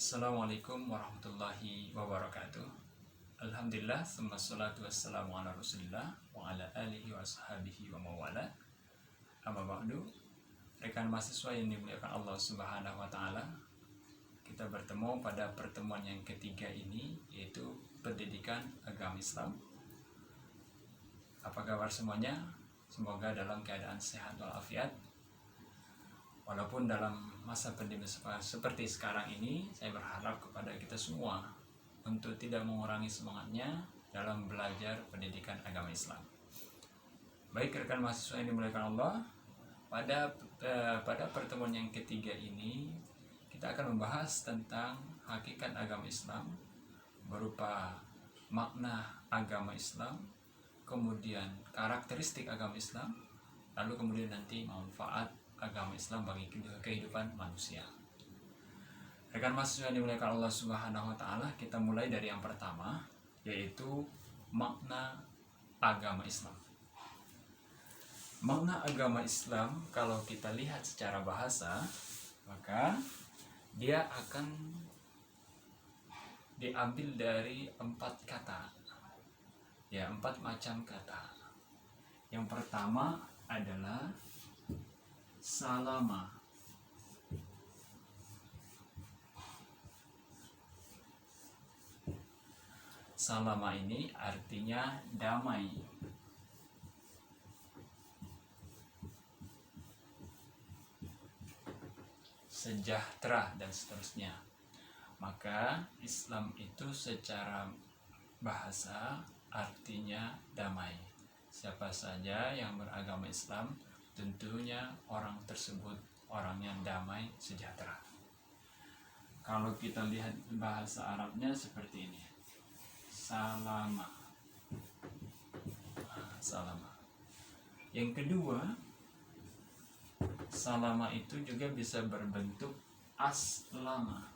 Assalamualaikum warahmatullahi wabarakatuh. Alhamdulillah, wassalatu wassalamu ala rasulillah wa ala alihi wa sahbihi wa mawala. Amma ba'du. Rekan mahasiswa yang dimuliakan Allah Subhanahu wa taala, kita bertemu pada pertemuan yang ketiga ini, yaitu pendidikan agama Islam. Apa kabar semuanya? Semoga dalam keadaan sehat walafiat. Walaupun dalam masa pandemi seperti sekarang ini, saya berharap kepada kita semua untuk tidak mengurangi semangatnya dalam belajar pendidikan agama Islam. Baik rekan mahasiswa yang dimuliakan Allah, pada pertemuan yang ketiga ini kita akan membahas tentang hakikat agama Islam berupa makna agama Islam, kemudian karakteristik agama Islam, lalu kemudian nanti manfaat agama Islam bagi kehidupan manusia. Rekan mahasiswa yang dimuliakan Allah Subhanahu wa taala, kita mulai dari yang pertama, yaitu makna agama Islam. Makna agama Islam kalau kita lihat secara bahasa, maka dia akan diambil dari 4 kata. Ya, 4 macam kata. Yang pertama adalah salama. Salama ini artinya damai. Sejahtera dan seterusnya. Maka Islam itu secara bahasa artinya damai. Siapa saja yang beragama Islam, tentunya orang tersebut orang yang damai, sejahtera. Kalau kita lihat bahasa Arabnya seperti ini, salama. Salama. Yang kedua, salama itu juga bisa berbentuk aslama.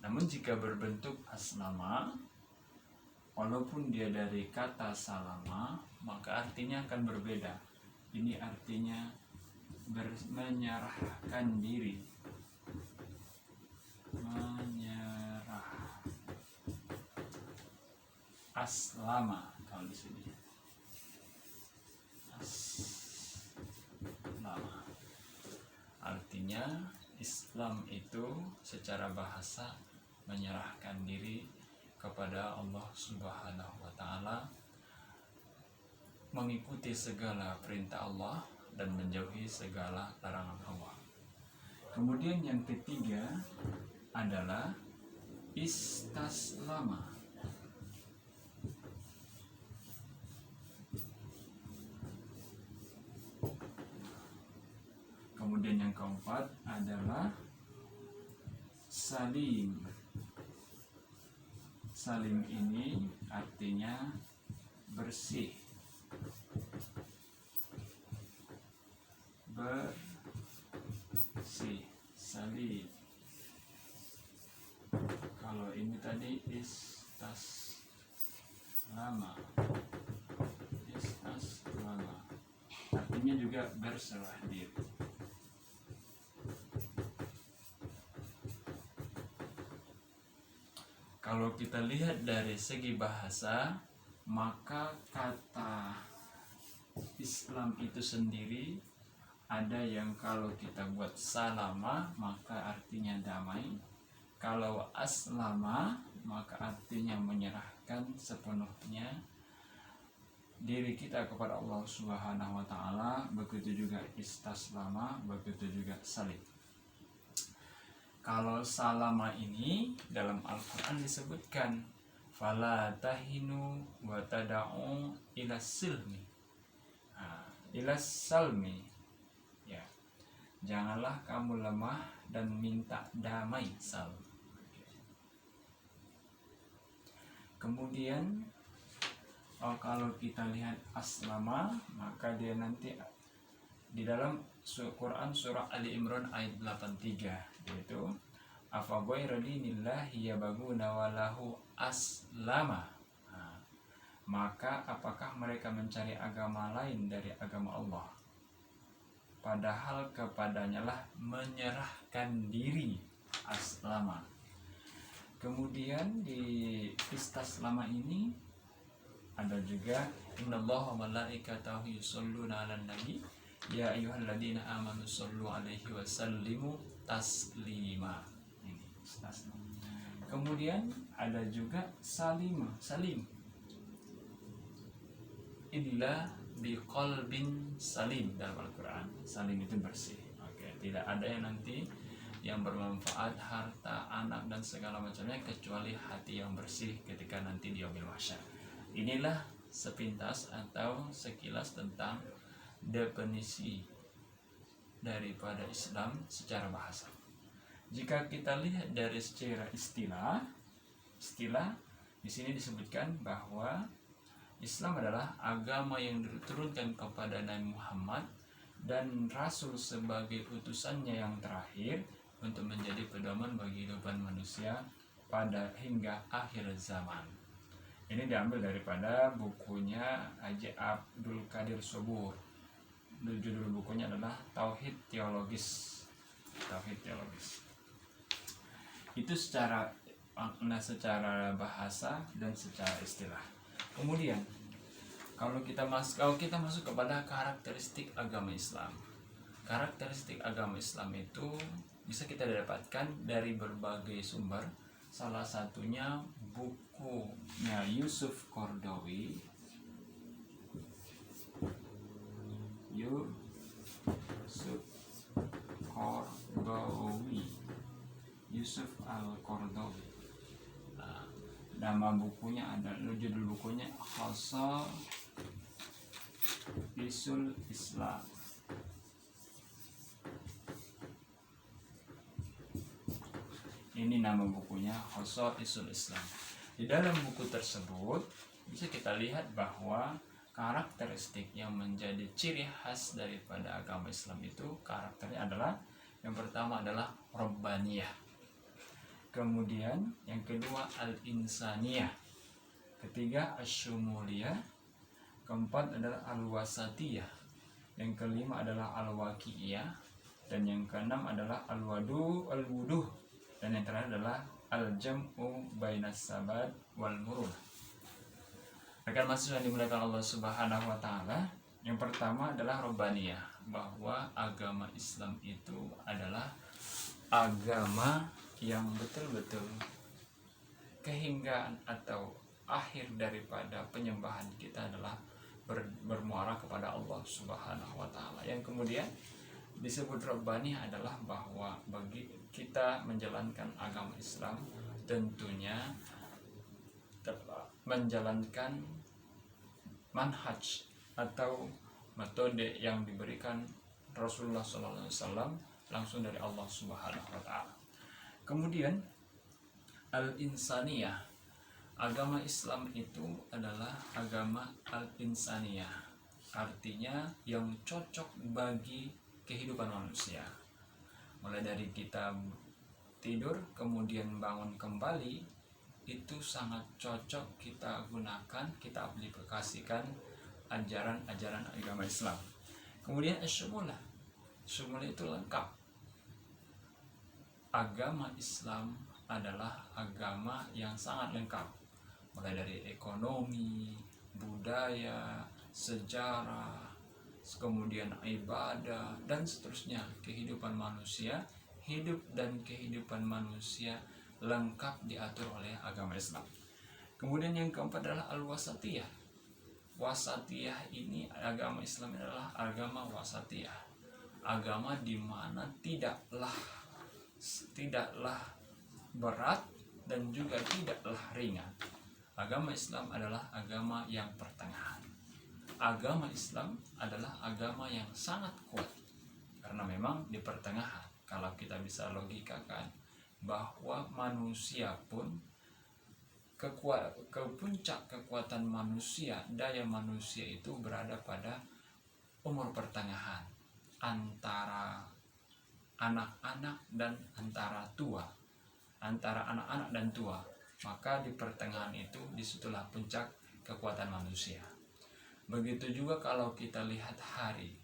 Namun jika berbentuk aslama, walaupun dia dari kata salama, maka artinya akan berbeda. Ini artinya menyerahkan diri. Menyerah. Aslama kalau di sini. Aslama. Artinya Islam itu secara bahasa menyerahkan diri kepada Allah Subhanahu wa taala, mengikuti segala perintah Allah dan menjauhi segala larangan Allah. Kemudian yang ketiga adalah istaslama. Kemudian yang keempat adalah salim. Salim ini artinya bersih. Bersih. Salim. Kalau ini tadi istaslama. Istaslama. Artinya juga berserah diri. Kalau kita lihat dari segi bahasa, maka kata Islam itu sendiri ada yang kalau kita buat salama maka artinya damai. Kalau aslama maka artinya menyerahkan sepenuhnya diri kita kepada Allah Subhanahu wa taala. Begitu juga istaslama, begitu juga salim. Kalau salama ini dalam Al-Quran disebutkan fala tahinu wa tada'u ila silmi. Ila salmi. Ya. Janganlah kamu lemah dan minta damai, sal. Kemudian kalau kita lihat aslama, maka dia nanti di dalam Quran surah Ali Imran ayat 83, yaitu afa ghayra dinillahi yabghuna walahu aslama. Maka apakah mereka mencari agama lain dari agama Allah padahal kepadanya lah menyerahkan diri. Aslama. Kemudian di istaslama ini ada juga innallaha wa malaikatahu yusholluna 'alan nabi ya ayyuhalladzina amanu shollu 'alaihi wa sallimu taslima. Ini istaslama. Kemudian ada juga salim illa biqalbin salim dalam Al-Quran. Salim itu bersih. Oke, tidak ada yang nanti yang bermanfaat, harta, anak, dan segala macamnya kecuali hati yang bersih ketika nanti di yaumil mahsyar. Inilah sepintas atau sekilas tentang definisi daripada Islam secara bahasa. Jika kita lihat dari secara istilah di sini disebutkan bahwa Islam adalah agama yang diturunkan kepada Nabi Muhammad dan Rasul sebagai utusannya yang terakhir untuk menjadi pedoman bagi kehidupan manusia pada hingga akhir zaman. Ini diambil daripada bukunya Haji Abdul Qadir Subur. Judul bukunya adalah Tauhid Teologis. Itu secara makna, secara bahasa, dan secara istilah. Kemudian kalau kita masuk kepada karakteristik agama Islam. Karakteristik agama Islam itu bisa kita dapatkan dari berbagai sumber. Salah satunya bukunya Yusuf Qaradawi. Yusuf Al-Qaradawi. Nama bukunya ada, judul bukunya Khasa'isul Islam. Ini nama bukunya, Khasa'isul Islam. Di dalam buku tersebut bisa kita lihat bahwa karakteristik yang menjadi ciri khas daripada agama Islam itu, karakternya adalah, yang pertama adalah Rabbaniyah, kemudian yang kedua Al-Insaniyah, ketiga Asyumuliyah, keempat adalah Al-Wasatiyah, yang kelima adalah Al-Waqi'iyah, dan yang keenam adalah Al-Wuduh, dan yang terakhir adalah Al-Jam'u Bainas Sabat wal Murun. Rekan mahasiswa yang dimuliakan Allah Subhanahu wa taala, yang pertama adalah Rabbaniyah, bahwa agama Islam itu adalah agama yang betul-betul kehinggaan atau akhir daripada penyembahan kita adalah bermuara kepada Allah Subhanahu wa taala. Yang kemudian disebut Rabbani adalah bahwa bagi kita menjalankan agama Islam tentunya menjalankan manhaj atau metode yang diberikan Rasulullah SAW langsung dari Allah Subhanahu wa taala. Kemudian Al-Insaniyah, agama Islam itu adalah agama Al-Insaniyah, artinya yang cocok bagi kehidupan manusia. Mulai dari kita tidur kemudian bangun kembali, itu sangat cocok kita gunakan, kita aplikasikan ajaran-ajaran agama Islam. Kemudian Syumulah itu lengkap. Agama Islam adalah agama yang sangat lengkap, mulai dari ekonomi, budaya, sejarah, kemudian ibadah, dan seterusnya. Kehidupan manusia, hidup dan kehidupan manusia lengkap diatur oleh agama Islam. Kemudian yang keempat adalah Al-Wasatiyah. Wasatiyah ini, agama Islam adalah agama wasatiyah, agama di mana tidaklah berat dan juga tidaklah ringan. Agama Islam adalah agama yang pertengahan. Agama Islam adalah agama yang sangat kuat karena memang di pertengahan. Kalau kita bisa logikakan bahwa manusia pun ke puncak kekuatan manusia, daya manusia itu berada pada umur pertengahan, antara anak-anak dan antara anak-anak dan tua. Maka di pertengahan itu disitulah puncak kekuatan manusia. Begitu juga kalau kita lihat hari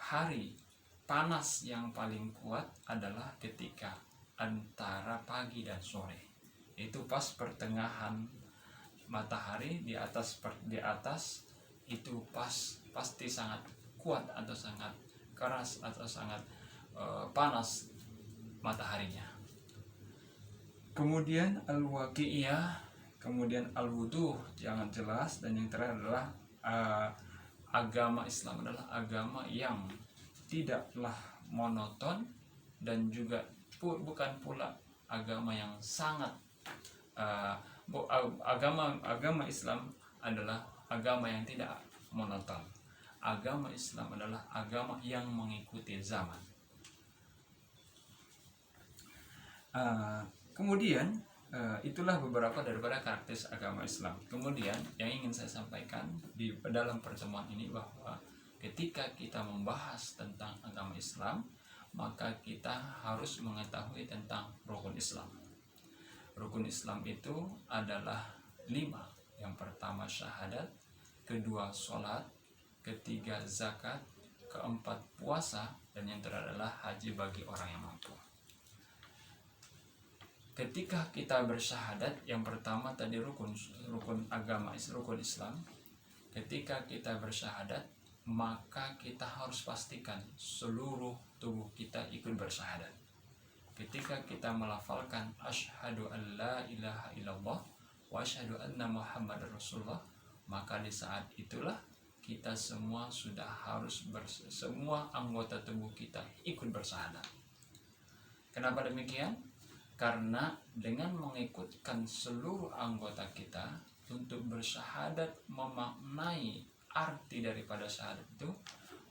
hari panas yang paling kuat adalah ketika antara pagi dan sore. Itu pas pertengahan matahari di atas itu pasti sangat kuat atau sangat keras atau sangat panas mataharinya. Kemudian al-waqi'iyah, kemudian al-wuduh, jangan jelas, dan yang terakhir adalah agama Islam adalah agama yang tidaklah monoton dan juga bukan pula agama yang sangat agama Islam adalah agama yang tidak monoton. Agama Islam adalah agama yang mengikuti zaman. Kemudian itulah beberapa daripada karakteristik agama Islam. Kemudian yang ingin saya sampaikan di dalam pertemuan ini bahwa ketika kita membahas tentang agama Islam, maka kita harus mengetahui tentang rukun Islam. Rukun Islam itu adalah 5. Yang pertama syahadat, kedua sholat, ketiga zakat, keempat puasa, dan yang terakhir adalah haji bagi orang yang mampu. Ketika kita bersyahadat, yang pertama tadi rukun agama rukun Islam. Ketika kita bersyahadat, maka kita harus pastikan seluruh tubuh kita ikut bersyahadat. Ketika kita melafalkan asyhadu an la ilaha illallah wa asyhadu anna muhammadar rasulullah, maka di saat itulah kita semua sudah harus semua anggota tubuh kita ikut bersyahadat. Kenapa demikian? Karena dengan mengikutkan seluruh anggota kita untuk bersyahadat, memaknai arti daripada syahadat itu,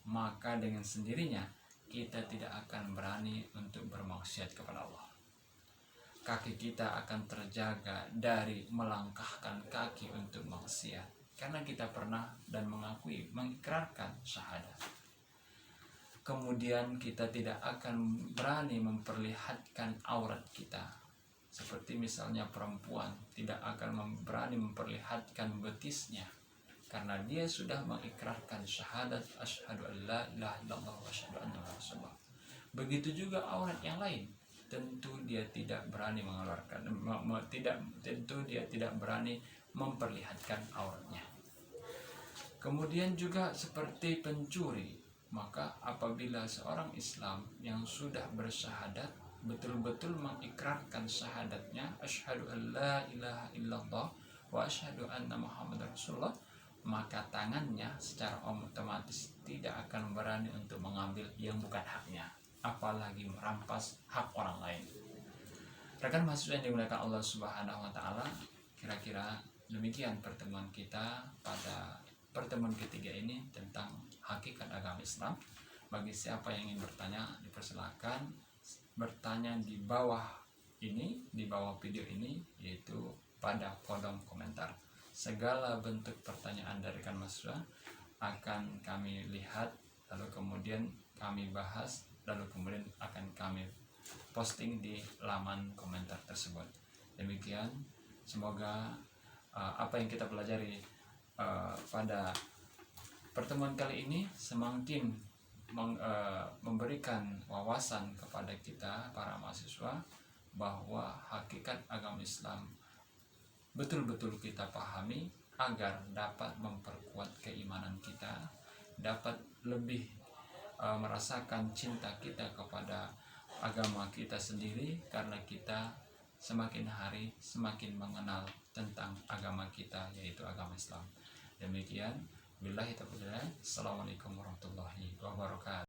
maka dengan sendirinya kita tidak akan berani untuk bermaksiat kepada Allah. Kaki kita akan terjaga dari melangkahkan kaki untuk maksiat, karena kita pernah dan mengikrarkan syahadat. Kemudian kita tidak akan berani memperlihatkan aurat kita. Seperti misalnya perempuan tidak akan berani memperlihatkan betisnya, karena dia sudah mengikrarkan syahadat asyhadu an la ilaha illallah wa asyhadu anna rasulullah. Begitu juga aurat yang lain, tentu dia tidak berani mengeluarkan, tentu dia tidak berani memperlihatkan auratnya. Kemudian juga seperti pencuri, maka apabila seorang Islam yang sudah bersyahadat betul-betul mengikrarkan syahadatnya asyhadu an la ilaha illallah wa asyhadu anna muhammadar rasulullah, maka tangannya secara otomatis tidak akan berani untuk mengambil yang bukan haknya, apalagi merampas hak orang lain. Rekan mahasiswa yang dimuliakan Allah Subhanahu wa taala, kira-kira demikian pertemuan kita pada pertemuan ketiga ini tentang hakikat agama Islam. Bagi siapa yang ingin bertanya, dipersilakan bertanya di bawah ini, di bawah video ini, yaitu pada kolom komentar. Segala bentuk pertanyaan dari rekan mahasiswa akan kami lihat, lalu kemudian kami bahas, lalu kemudian akan kami posting di laman komentar tersebut. Demikian, semoga apa yang kita pelajari pada pertemuan kali ini semakin memberikan wawasan kepada kita para mahasiswa bahwa hakikat agama Islam betul-betul kita pahami agar dapat memperkuat keimanan kita, dapat lebih merasakan cinta kita kepada agama kita sendiri, karena kita semakin hari semakin mengenal tentang agama kita, yaitu agama Islam. Demikian, billahi taufiq. Assalamualaikum warahmatullahi wabarakatuh.